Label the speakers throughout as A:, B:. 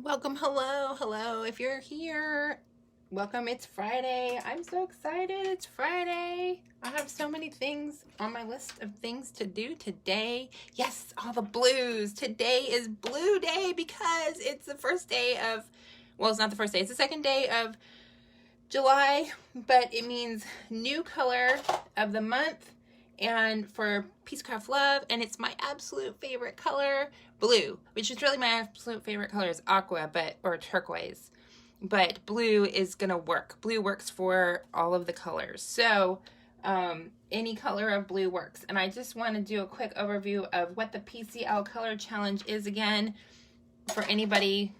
A: Welcome, hello. If you're here, welcome. It's Friday. I'm so excited. It's Friday. I have so many things on my list of things to do today. Yes, all the blues. Today is blue day because it's the first day of, well, it's not the first day, it's the second day of July, but it means new color of the month and for Peacecraft Love, and it's my absolute favorite color, blue, which is really my absolute favorite color is aqua, or turquoise, but blue is gonna work. Blue works for all of the colors, so any color of blue works. And I just want to do a quick overview of what the PCL Color Challenge is again for anybody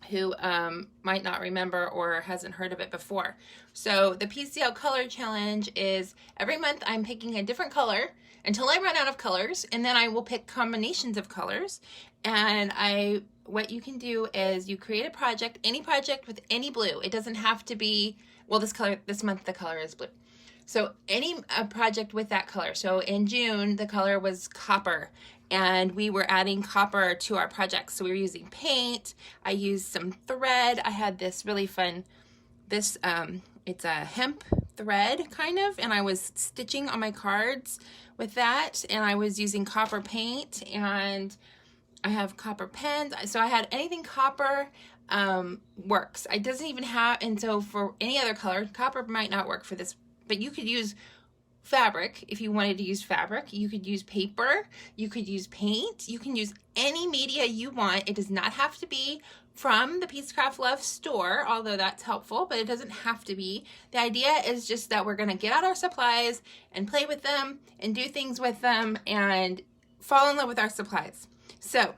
A: who might not remember or hasn't heard of it before. So the PCL Color Challenge is every month I'm picking a different color until I run out of colors, and then I will pick combinations of colors. And what you can do is you create a project, any project with any blue. It doesn't have to be, well, this month the color is blue. So any project with that color. So in June, the color was copper, and we were adding copper to our project. So we were using paint. I used some thread. I had this really fun, it's a hemp thread kind of, and I was stitching on my cards with that, and I was using copper paint, and I have copper pens. So I had anything copper works. It doesn't even have, and so for any other color, copper might not work for this, but you could use fabric if you wanted to use fabric. You could use paper, you could use paint, you can use any media you want. It does not have to be from the Peacecraft Love store, although that's helpful, but it doesn't have to be. The idea is just that we're going to get out our supplies and play with them and do things with them and fall in love with our supplies. So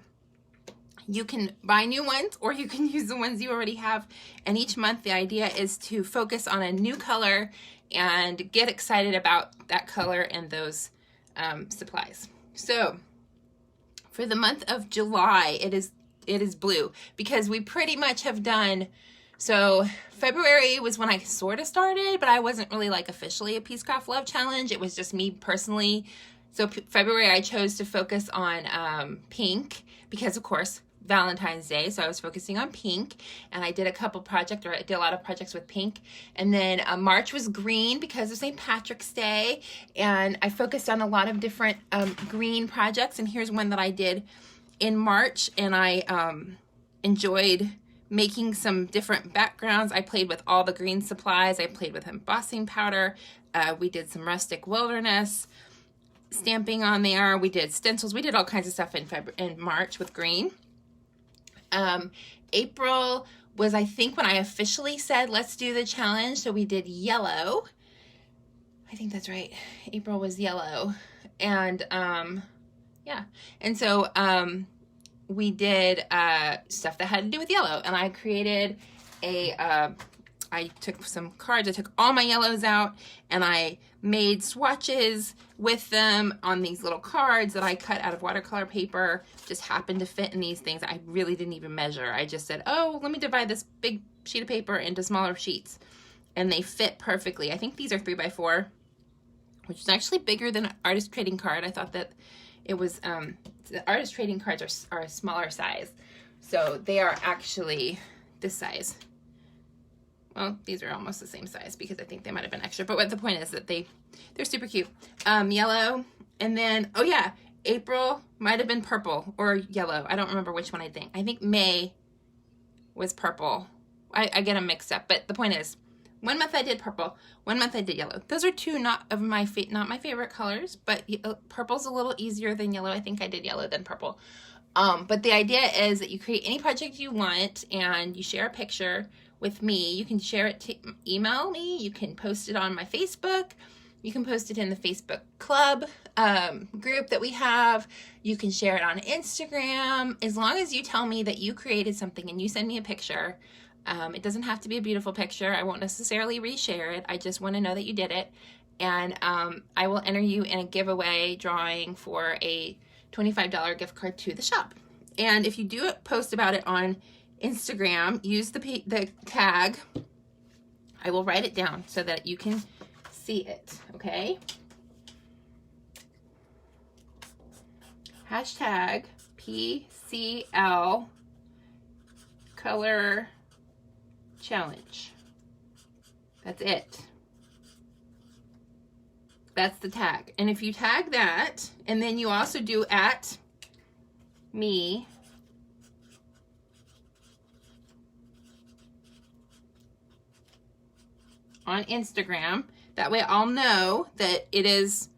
A: you can buy new ones or you can use the ones you already have. And each month the idea is to focus on a new color and get excited about that color and those supplies. So for the month of July, it is blue because we pretty much have done, so February was when I sort of started, but I wasn't really like officially a Peacecraft Love Challenge. It was just me personally. So February I chose to focus on pink because of course Valentine's Day, so I was focusing on pink, and I did a lot of projects with pink. And then March was green because of St. Patrick's Day, and I focused on a lot of different green projects. And here's one that I did in March, and I enjoyed making some different backgrounds. I played with all the green supplies. I played with embossing powder. We did some rustic wilderness stamping on there. We did stencils. We did all kinds of stuff in March with green. April was, I think, when I officially said, let's do the challenge. So we did yellow. I think that's right. April was yellow. And, yeah. And so, we did, stuff that had to do with yellow. And I created I took some cards, I took all my yellows out, and I made swatches with them on these little cards that I cut out of watercolor paper. Just happened to fit in these things. I really didn't even measure. I just said, oh, let me divide this big sheet of paper into smaller sheets. And they fit perfectly. I think these are 3x4, which is actually bigger than an artist trading card. I thought that it was, the artist trading cards are a smaller size. So they are actually this size. Well, these are almost the same size because I think they might have been extra. But what the point is that they're super cute. Yellow, and then, oh yeah, April might have been purple or yellow. I don't remember which one I think. I think May was purple. I get them mixed up. But the point is, one month I did purple, one month I did yellow. Those are two not my favorite colors, but purple's a little easier than yellow. I think I did yellow than purple. But the idea is that you create any project you want and you share a picture with me. You can share it to email me. You can post it on my Facebook. You can post it in the Facebook club group that we have. You can share it on Instagram. As long as you tell me that you created something and you send me a picture. It doesn't have to be a beautiful picture. I won't necessarily reshare it. I just want to know that you did it. And I will enter you in a giveaway drawing for a $25 gift card to the shop. And if you do post about it on Instagram, use the tag. I will write it down so that you can see it, okay? Hashtag PCL Color Challenge. That's it. That's the tag. And if you tag that, and then you also do @me on Instagram, that way I'll know that it is,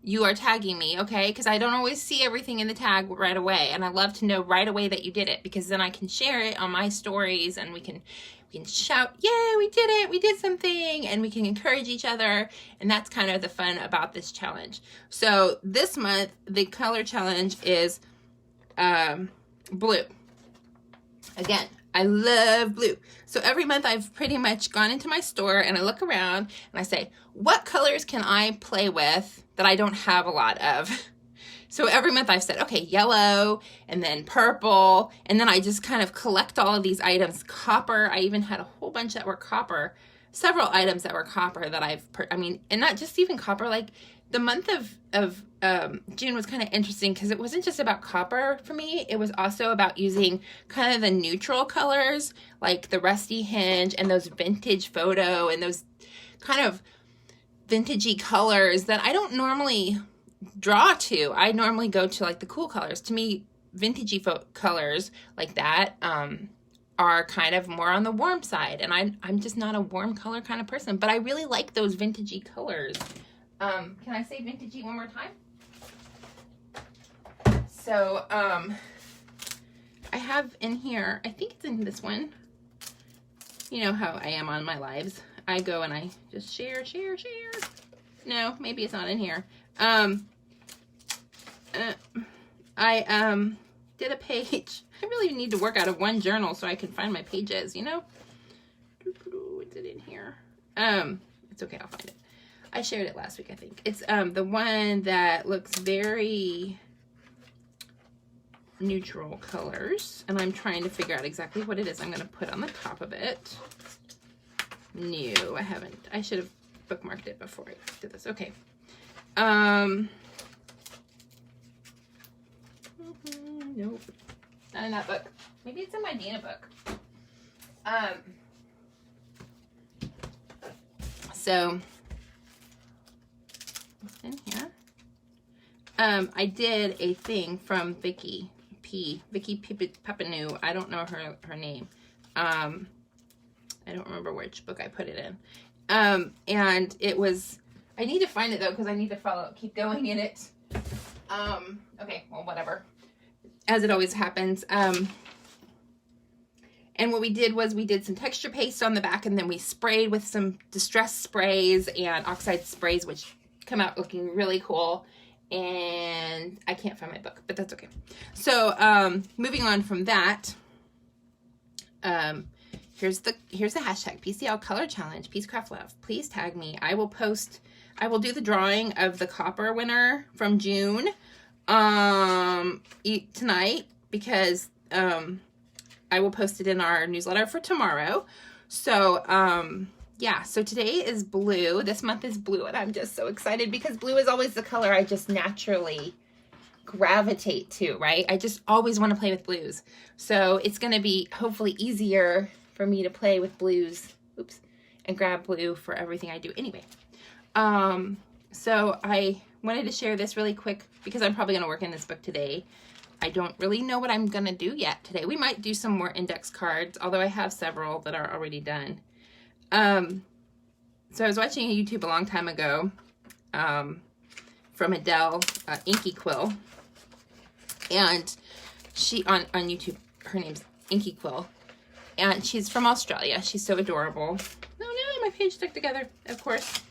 A: you are tagging me, okay? Because I don't always see everything in the tag right away, and I love to know right away that you did it, because then I can share it on my stories, and we can shout, yay, we did it, we did something, and we can encourage each other, and that's kind of the fun about this challenge. So this month, the color challenge is blue. Again, I love blue. So every month I've pretty much gone into my store and I look around and I say, what colors can I play with that I don't have a lot of? So every month I've said, okay, yellow and then purple. And then I just kind of collect all of these items. Copper, I even had a whole bunch that were copper. Several items that were copper that and not just even copper, like the month of June was kind of interesting because it wasn't just about copper for me. It was also about using kind of the neutral colors, like the rusty hinge and those vintage photo and those kind of vintagey colors that I don't normally draw to. I normally go to like the cool colors. To me, vintagey colors like that are kind of more on the warm side, and I'm just not a warm color kind of person, but I really like those vintagey colors. Can I say vintagey one more time? So I have in here, I think it's in this one. You know how I am on my lives. I go and I just share. No, maybe it's not in here. I did a page. I really need to work out of one journal so I can find my pages, you know? What's it in here? It's okay, I'll find it. I shared it last week, I think. It's the one that looks very neutral colors, and I'm trying to figure out exactly what it is I'm going to put on the top of it. No, I haven't. I should have bookmarked it before I did this. Okay. Nope. Not in that book. Maybe it's in my Dana book. So what's in here? I did a thing from Vicky Papineau. I don't know her name. I don't remember which book I put it in. And it was, I need to find it though, because I need to keep going in it. Okay, well, whatever. As it always happens. And what we did was we did some texture paste on the back, and then we sprayed with some distress sprays and oxide sprays, which come out looking really cool. And I can't find my book, but that's okay. So moving on from that, here's the hashtag PCL Color Challenge, Peace Craft Love. Please tag me. I will do the drawing of the copper winner from June tonight, because I will post it in our newsletter for tomorrow. So yeah, so today is blue. This month is blue, and I'm just so excited because blue is always the color I just naturally gravitate to, right? I just always want to play with blues. So it's going to be hopefully easier for me to play with blues, and grab blue for everything I do anyway. So I wanted to share this really quick because I'm probably going to work in this book today. I don't really know what I'm going to do yet today. We might do some more index cards, although I have several that are already done. So I was watching a YouTube a long time ago from Adele, Inky Quill, and she on YouTube, her name's Inky Quill, and she's from Australia. She's so adorable. No, my page stuck together, of course.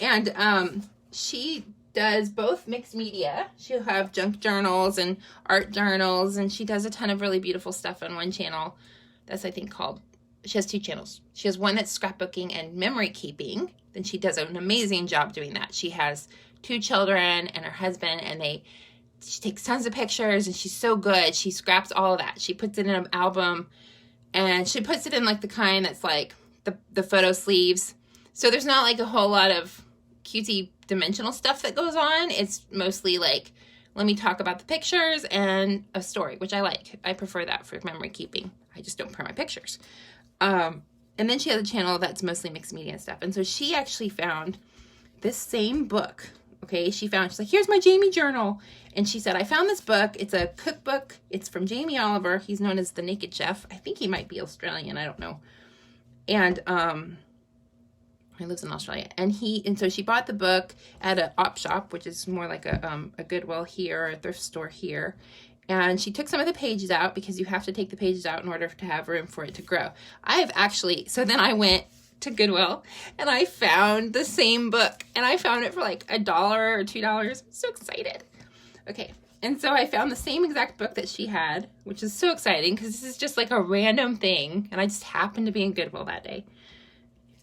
A: And she does both mixed media. She'll have junk journals and art journals, and she does a ton of really beautiful stuff on one channel. That's, I think, called, she has two channels. She has one that's scrapbooking and memory keeping. Then she does an amazing job doing that. She has 2 children and her husband, and she takes tons of pictures, and she's so good. She scraps all of that. She puts it in an album, and she puts it in like the kind that's like the photo sleeves. So there's not like a whole lot of cutesy dimensional stuff that goes on. It's mostly like let me talk about the pictures and a story, which I like. I prefer that for memory keeping. I just don't print my pictures. And then she has a channel that's mostly mixed media and stuff. And so she actually found this same book. Okay, she's like, here's my Jamie journal. And she said, I found this book. It's a cookbook. It's from Jamie Oliver. He's known as the Naked Chef. I think he might be Australian. I don't know. And he lives in Australia. And so she bought the book at an op shop, which is more like a Goodwill here, or a thrift store here. And she took some of the pages out because you have to take the pages out in order to have room for it to grow. So then I went to Goodwill and I found the same book, and I found it for like $1 or $2. I'm so excited. Okay. And so I found the same exact book that she had, which is so exciting because this is just like a random thing. And I just happened to be in Goodwill that day.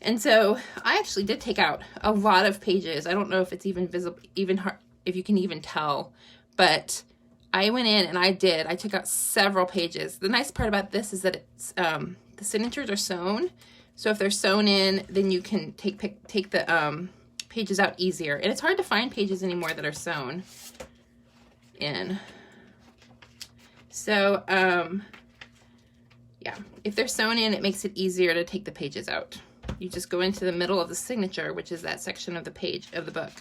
A: And so I actually did take out a lot of pages. I don't know if it's even visible, if you can even tell, but I went in and I took out several pages. The nice part about this is that it's, the signatures are sewn. So if they're sewn in, then you can take the pages out easier. And it's hard to find pages anymore that are sewn in. So, yeah, if they're sewn in, it makes it easier to take the pages out. You just go into the middle of the signature, which is that section of the page of the book,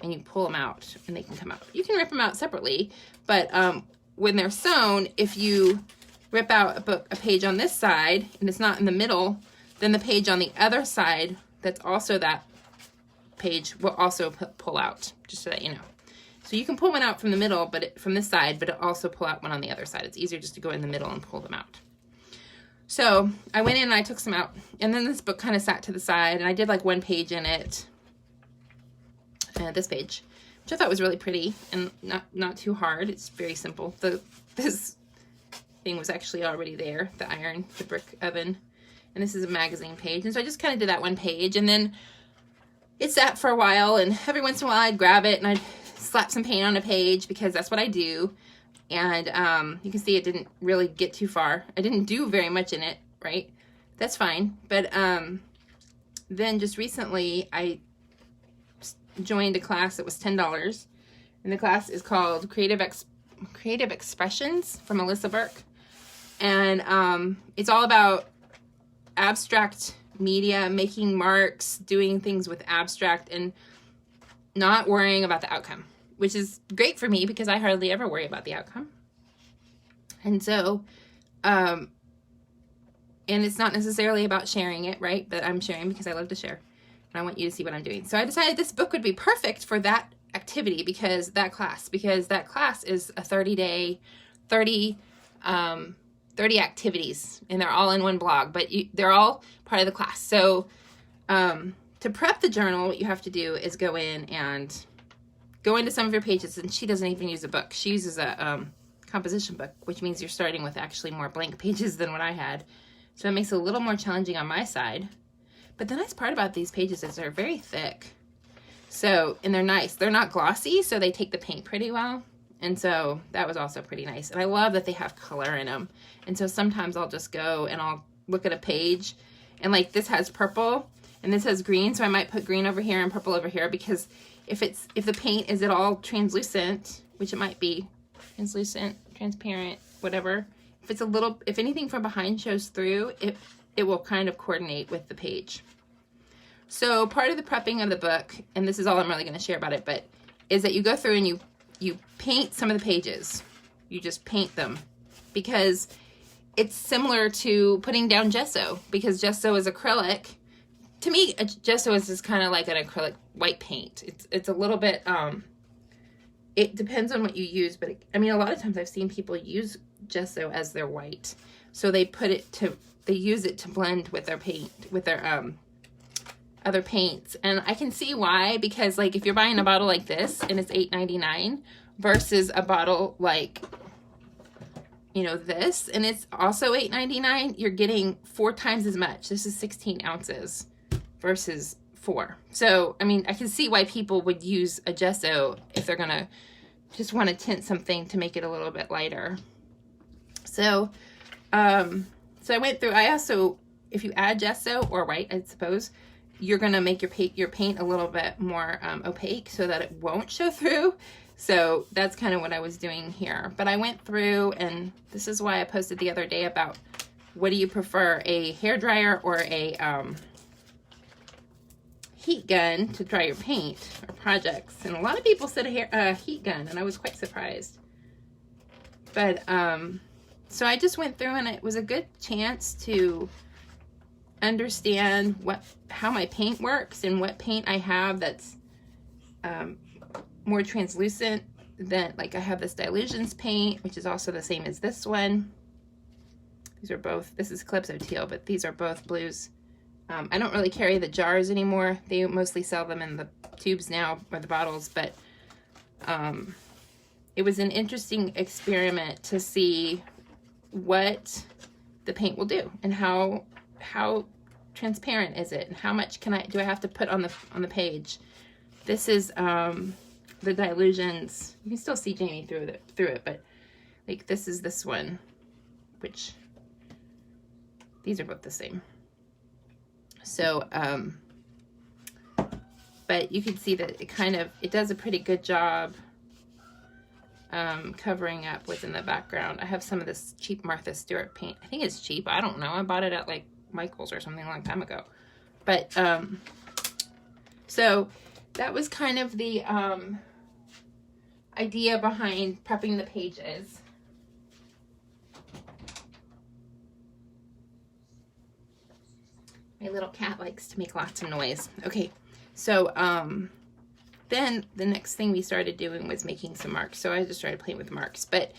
A: and you pull them out and they can come out. You can rip them out separately, but when they're sewn, if you rip out a page on this side and it's not in the middle, then the page on the other side that's also that page will also pull out, just so that you know. So you can pull one out from the middle, from this side, but it also pull out one on the other side. It's easier just to go in the middle and pull them out. So I went in and I took some out, and then this book kind of sat to the side, and I did like one page in it, this page, which I thought was really pretty and not too hard. It's very simple. This thing was actually already there, the brick oven. And this is a magazine page. And so I just kind of did that one page. And then it sat for a while. And every once in a while I'd grab it and I'd slap some paint on a page because that's what I do. And you can see it didn't really get too far. I didn't do very much in it, right? That's fine. But then just recently I joined a class that was $10. And the class is called Creative Expressions from Melissa Burke. And it's all about abstract media, making marks, doing things with abstract, and not worrying about the outcome, which is great for me because I hardly ever worry about the outcome. And so, and it's not necessarily about sharing it, right? But I'm sharing because I love to share and I want you to see what I'm doing. So I decided this book would be perfect for that activity because that class is a 30-day, 30 activities, and they're all in one blog, but they're all part of the class. So to prep the journal, what you have to do is go into some of your pages, and she doesn't even use a book. She uses a composition book, which means you're starting with actually more blank pages than what I had. So it makes it a little more challenging on my side. But the nice part about these pages is they're very thick. So, and they're nice. They're not glossy, so they take the paint pretty well. And so that was also pretty nice. And I love that they have color in them. And so sometimes I'll just go and I'll look at a page, and like this has purple and this has green. So I might put green over here and purple over here, because if the paint is at all translucent, which it might be, translucent, transparent, whatever. If anything from behind shows through, it will kind of coordinate with the page. So part of the prepping of the book, and this is all I'm really going to share about it, but is that you go through and you paint some of the pages. You just paint them, because it's similar to putting down gesso, because gesso is acrylic. To me, gesso is just kind of like an acrylic white paint. It's a little bit, it depends on what you use, but a lot of times I've seen people use gesso as their white. So they use it to blend with their paint, with their other paints. And I can see why, because like if you're buying a bottle like this and it's $8.99 versus a bottle like, this, and it's also $8.99, you're getting 4 times as much. This is 16 ounces versus 4. So, I can see why people would use a gesso if they're gonna just want to tint something to make it a little bit lighter. So, so I went through, if you add gesso or white, I suppose, you're gonna make your paint a little bit more opaque so that it won't show through. So that's kind of what I was doing here. But I went through, and this is why I posted the other day about what do you prefer, a hairdryer or a heat gun to dry your paint or projects. And a lot of people said a heat gun, and I was quite surprised. But so I just went through, and it was a good chance to understand how my paint works and what paint I have that's more translucent than, like I have this Dilutions paint, which is also the same as this one. These are both, this is Calypso Teal, but these are both blues. I don't really carry the jars anymore. They mostly sell them in the tubes now, or the bottles, but it was an interesting experiment to see what the paint will do and how transparent is it, and how much do I have to put on the page. This is the Dilutions. You can still see Jamie through it, but like this is this one, which these are both the same. So but you can see that it does a pretty good job covering up what's in the background. I have some of this cheap Martha Stewart paint. I think it's cheap. I don't know. I bought it at like Michael's or something a long time ago. But so that was kind of the idea behind prepping the pages. My little cat likes to make lots of noise. Okay, so then the next thing we started doing was making some marks. So I just started playing with marks. But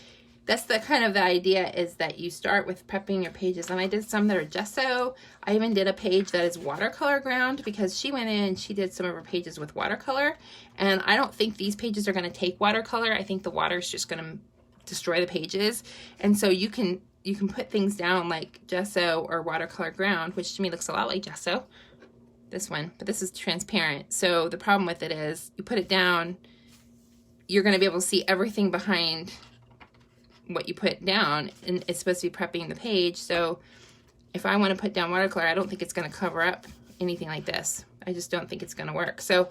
A: that's the kind of the idea, is that you start with prepping your pages. And I did some that are gesso. I even did a page that is watercolor ground, because she went in and she did some of her pages with watercolor. And I don't think these pages are going to take watercolor. I think the water is just going to destroy the pages. And so you can put things down like gesso or watercolor ground, which to me looks a lot like gesso. This one, but this is transparent. So the problem with it is you put it down, you're going to be able to see everything behind what you put down, and it's supposed to be prepping the page. So if I want to put down watercolor, I don't think it's going to cover up anything like this. I just don't think it's going to work. So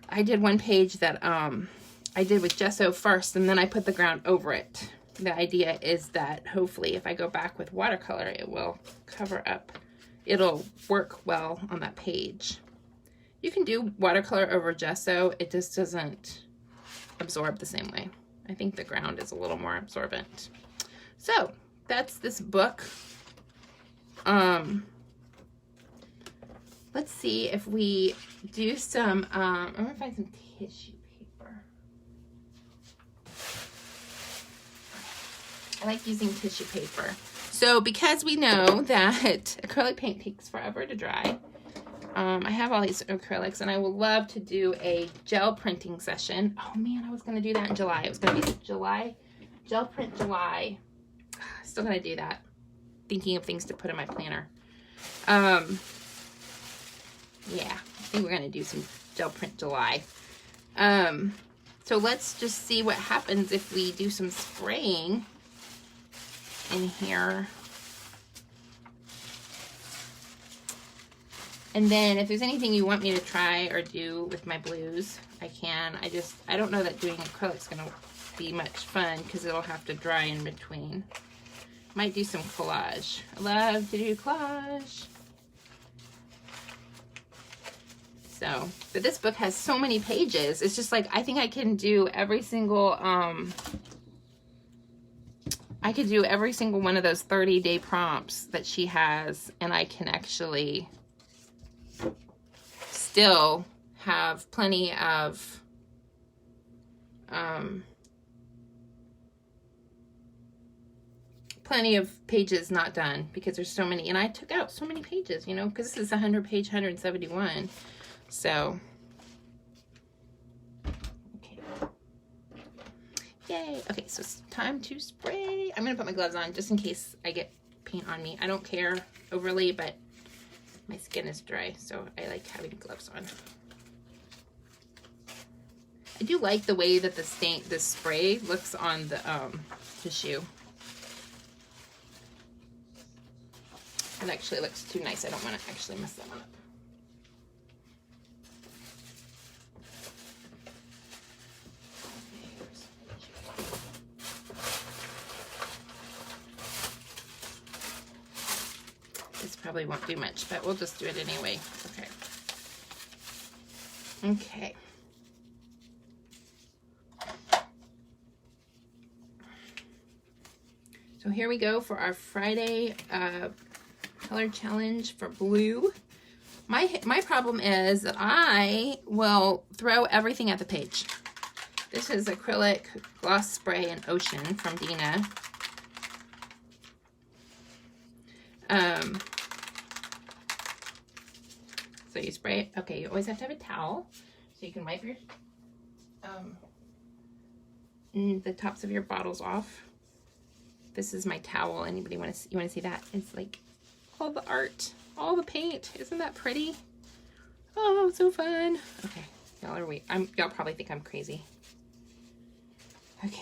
A: I did one page that I did with gesso first, and then I put the ground over it. The idea is that hopefully if I go back with watercolor, it will cover up. It'll work well on that page. You can do watercolor over gesso. It just doesn't absorb the same way. I think the ground is a little more absorbent. So that's this book. Let's see if we do some, I'm gonna find some tissue paper. I like using tissue paper. So because we know that acrylic paint takes forever to dry, I have all these acrylics, and I would love to do a gel printing session. Oh man, I was going to do that in July. It was going to be July, Gel Print July. Still going to do that. Thinking of things to put in my planner. Yeah, I think we're going to do some Gel Print July. So let's just see what happens if we do some spraying in here. And then if there's anything you want me to try or do with my blues, I can. I don't know that doing acrylic's gonna be much fun because it'll have to dry in between. Might do some collage. I love to do collage. So, but this book has so many pages. It's just like, I think I can do every single, I could do every single one of those 30-day prompts that she has, and I can actually still have plenty of pages not done, because there's so many, and I took out so many pages, you know, because this is 100 page 171. So okay, yay. Okay, so it's time to spray. I'm gonna put my gloves on just in case I get paint on me. I don't care overly, but my skin is dry, so I like having gloves on. I do like the way that the spray looks on the tissue. It actually looks too nice. I don't want to actually mess that one up. Probably won't do much, but we'll just do it anyway. Okay. Okay. So here we go for our Friday color challenge for blue. My problem is that I will throw everything at the page. This is acrylic gloss spray in Ocean from Dina. So you spray it. Okay, you always have to have a towel so you can wipe your the tops of your bottles off. This is my towel. Anybody want to see that? It's like all the art, all the paint. Isn't that pretty? Oh, so fun. Okay, y'all are weird. Y'all probably think I'm crazy. Okay.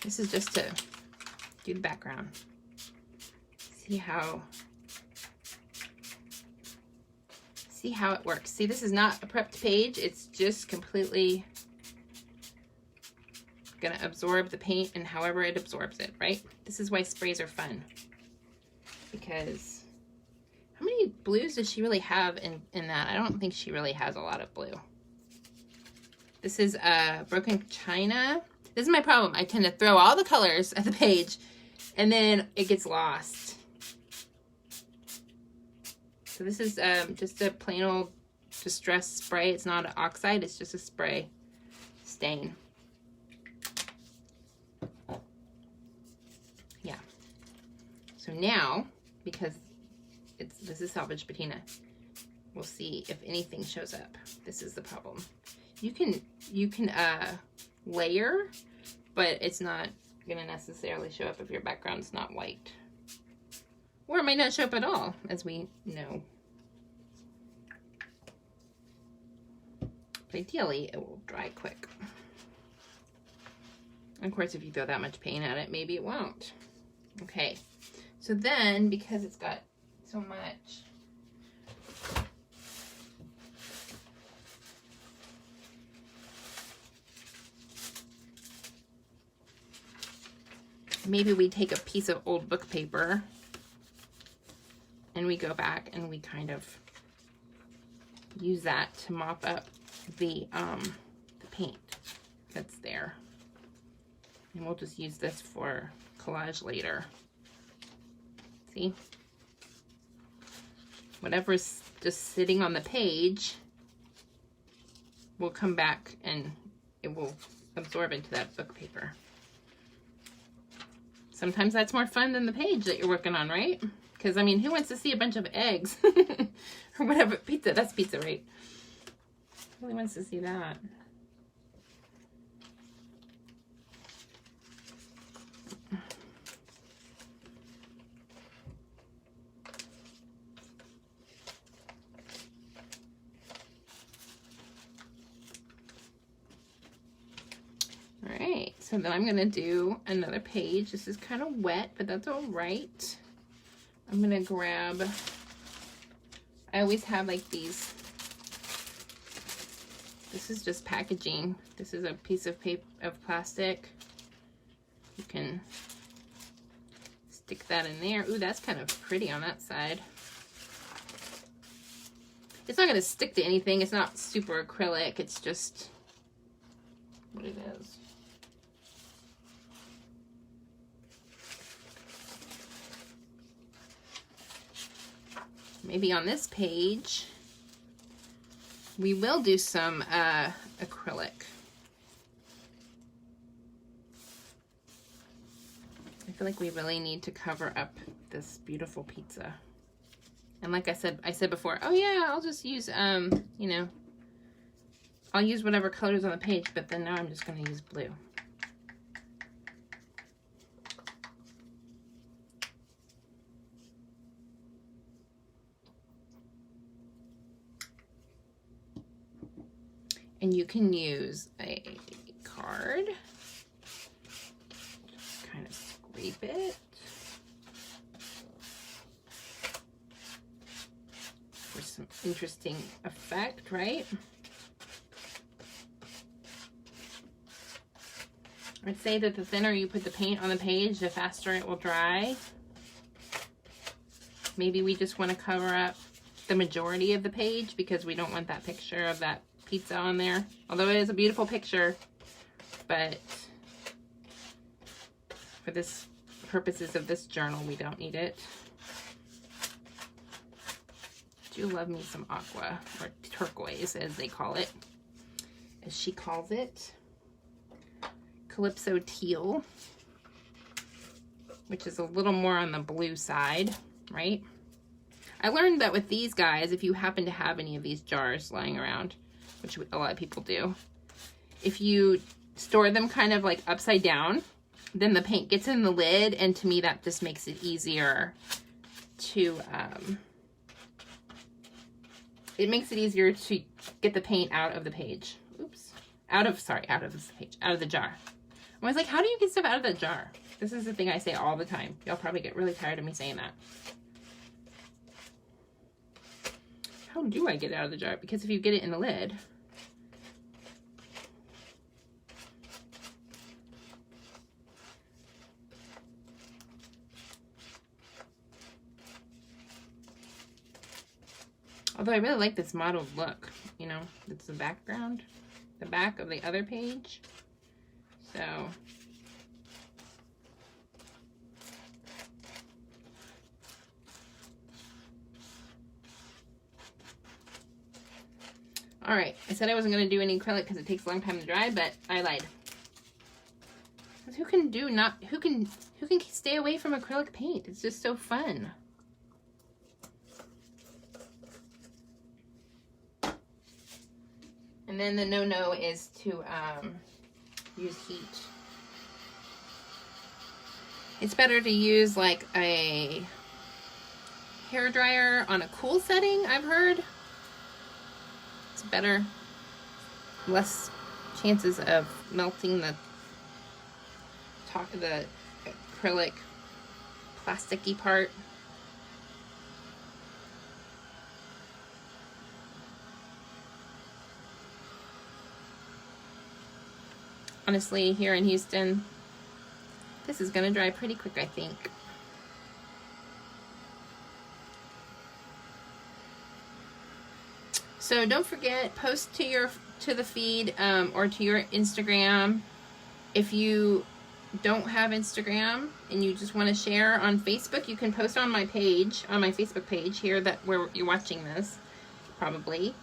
A: This is just to do the background. See how it works. See, this is not a prepped page. It's just completely gonna absorb the paint and however it absorbs it, right? This is why sprays are fun. Because how many blues does she really have in that? I don't think she really has a lot of blue. This is Broken China. This is my problem. I tend to throw all the colors at the page and then it gets lost. So this is just a plain old distress spray. It's not an oxide, it's just a spray stain. Yeah. So now, because this is Salvage Patina, we'll see if anything shows up. This is the problem. You can layer, but it's not gonna necessarily show up if your background's not white. Or it might not show up at all, as we know. But ideally, it will dry quick. Of course, if you throw that much paint at it, maybe it won't. Okay, so then, because it's got so much, maybe we take a piece of old book paper and we go back and we kind of use that to mop up the paint that's there. And we'll just use this for collage later. See? Whatever's just sitting on the page will come back and it will absorb into that book paper. Sometimes that's more fun than the page that you're working on, right? Because, I mean, who wants to see a bunch of eggs? Or whatever. Pizza. That's pizza, right? Who really wants to see that? All right. So then I'm going to do another page. This is kind of wet, but that's all right. I'm going to grab... I always have like these. This is just packaging. This is a piece of paper, of plastic. You can stick that in there. Ooh, that's kind of pretty on that side. It's not going to stick to anything. It's not super acrylic. It's just what it is. Maybe on this page, we will do some acrylic. I feel like we really need to cover up this beautiful pizza. And like I said before, oh yeah, I'll just use, you know, I'll use whatever colors on the page, but then now I'm just going to use blue. And you can use a card, just kind of scrape it for some interesting effect, right? I'd say that the thinner you put the paint on the page, the faster it will dry. Maybe we just want to cover up the majority of the page because we don't want that picture of that pizza on there. Although it is a beautiful picture, but for this purposes of this journal, we don't need it. I do love me some aqua, or turquoise as they call it, as she calls it. Calypso teal, which is a little more on the blue side, right? I learned that with these guys, if you happen to have any of these jars lying around, which a lot of people do, if you store them kind of like upside down, then the paint gets in the lid, and to me that just makes it easier to get the paint out of the page. Oops. Out of the jar. I was like, how do you get stuff out of that jar? This is the thing I say all the time. Y'all probably get really tired of me saying that. How do I get it out of the jar? Because if you get it in the lid, although I really like this mottled look, you know, it's the background, the back of the other page. So, all right, I said I wasn't going to do any acrylic because it takes a long time to dry, but I lied. Who can stay away from acrylic paint? It's just so fun. And then the no-no is to use heat. It's better to use like a hair dryer on a cool setting, I've heard. It's better, less chances of melting the top of the acrylic plasticky part. Honestly, here in Houston, this is gonna dry pretty quick, I think. So don't forget, post to the feed or to your Instagram. If you don't have Instagram and you just want to share on Facebook, you can post on my page, on my Facebook page here, that where you're watching this, probably.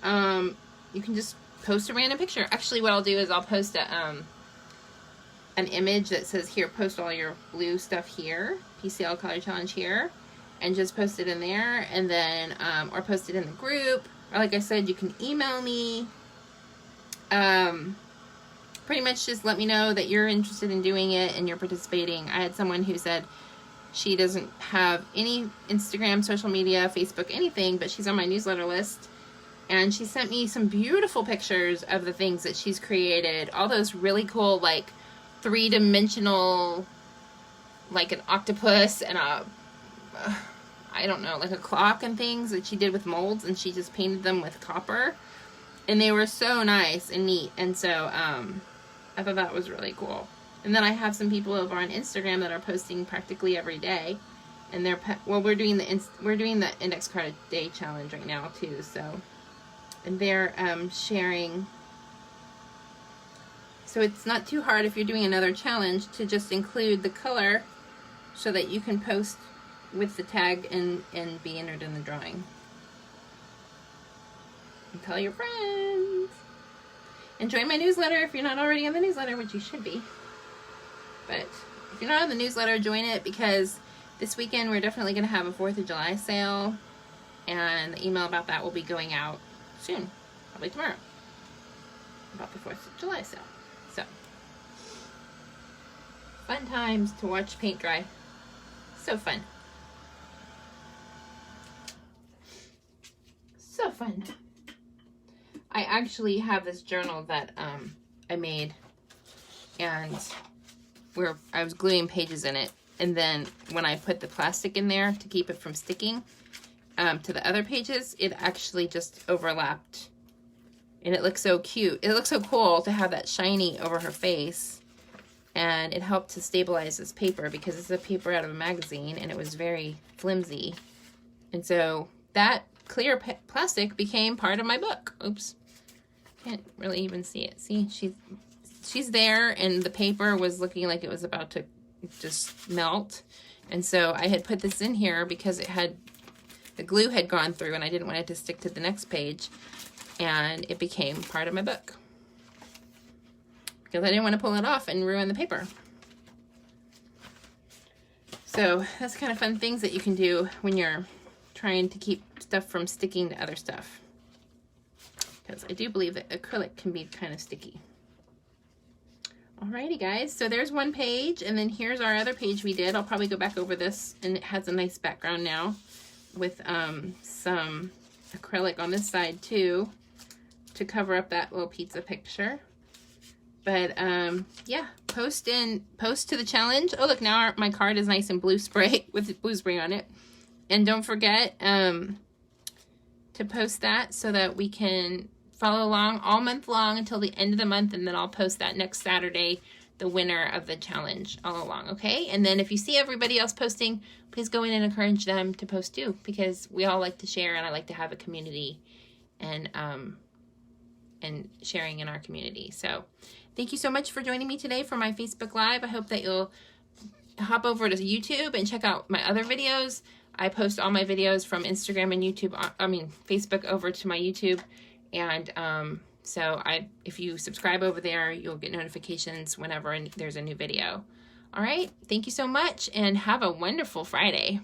A: You can just post a random picture. Actually, what I'll do is I'll post an image that says, here, post all your blue stuff here, PCL Color Challenge here, and just post it in there, and then, or post it in the group, or like I said, you can email me. Pretty much just let me know that you're interested in doing it and you're participating. I had someone who said she doesn't have any Instagram, social media, Facebook, anything, but she's on my newsletter list. And she sent me some beautiful pictures of the things that she's created. All those really cool, like, three-dimensional, like an octopus and a, I don't know, like a clock and things that she did with molds. And she just painted them with copper. And they were so nice and neat. And so, I thought that was really cool. And then I have some people over on Instagram that are posting practically every day. And they're, well, we're doing the index card day challenge right now, too, so... And they're sharing. So it's not too hard if you're doing another challenge to just include the color so that you can post with the tag and be entered in the drawing. And tell your friends. And join my newsletter if you're not already on the newsletter, which you should be. But if you're not on the newsletter, join it, because this weekend we're definitely going to have a 4th of July sale. And the email about that will be going out soon, probably tomorrow, about the 4th of July sale. So, fun times to watch paint dry. So fun. So fun. I actually have this journal that I made, and where I was gluing pages in it, and then when I put the plastic in there to keep it from sticking to the other pages, it actually just overlapped, and it looks so cute. It looks so cool to have that shiny over her face, and it helped to stabilize this paper because it's a paper out of a magazine and it was very flimsy. And so that clear plastic became part of my book. Oops. Can't really even see it. See, she's there, and the paper was looking like it was about to just melt. And so I had put this in here because it had, the glue had gone through and I didn't want it to stick to the next page, and it became part of my book because I didn't want to pull it off and ruin the paper. So that's kind of fun things that you can do when you're trying to keep stuff from sticking to other stuff, because I do believe that acrylic can be kind of sticky. Alrighty guys, so there's one page, and then here's our other page we did. I'll probably go back over this, and it has a nice background now with some acrylic on this side too to cover up that little pizza picture. But yeah, post to the challenge. Oh look, now my card is nice and blue spray with blue spray on it. And don't forget to post that so that we can follow along all month long until the end of the month, and then I'll post that next Saturday, the winner of the challenge all along, okay? And then if you see everybody else posting, please go in and encourage them to post too, because we all like to share, and I like to have a community and sharing in our community. So thank you so much for joining me today for my Facebook Live. I hope that you'll hop over to YouTube and check out my other videos. I post all my videos from Instagram and YouTube, Facebook over to my YouTube. And so if you subscribe over there, you'll get notifications whenever there's a new video. All right, thank you so much, and have a wonderful Friday.